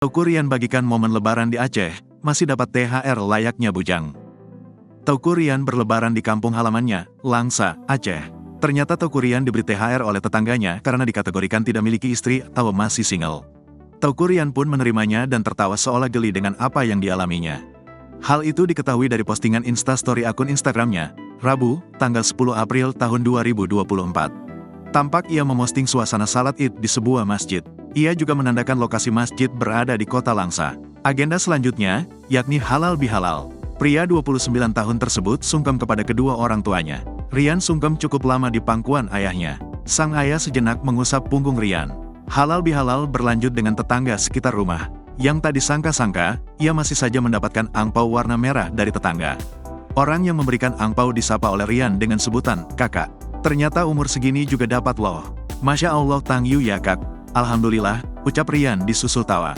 Teuku Ryan bagikan momen lebaran di Aceh, masih dapat THR layaknya bujang. Teuku Ryan berlebaran di kampung halamannya, Langsa, Aceh. Ternyata Teuku Ryan diberi THR oleh tetangganya karena dikategorikan tidak memiliki istri atau masih single. Teuku Ryan pun menerimanya dan tertawa seolah geli dengan apa yang dialaminya. Hal itu diketahui dari postingan Instastory akun Instagramnya, Rabu, tanggal 10 April tahun 2024. Tampak ia memosting suasana salat Id di sebuah masjid. Ia juga menandakan lokasi masjid berada di kota Langsa. Agenda selanjutnya, yakni halal bihalal. Pria 29 tahun tersebut sungkem kepada kedua orang tuanya. Ryan sungkem cukup lama di pangkuan ayahnya. Sang ayah sejenak mengusap punggung Ryan. Halal bihalal berlanjut dengan tetangga sekitar rumah. Yang tak disangka-sangka, ia masih saja mendapatkan angpau warna merah dari tetangga. Orang yang memberikan angpau disapa oleh Ryan dengan sebutan, kakak. Ternyata umur segini juga dapat loh. Masya Allah tang yu ya kak. Alhamdulillah, ucap Ryan disusul tawa.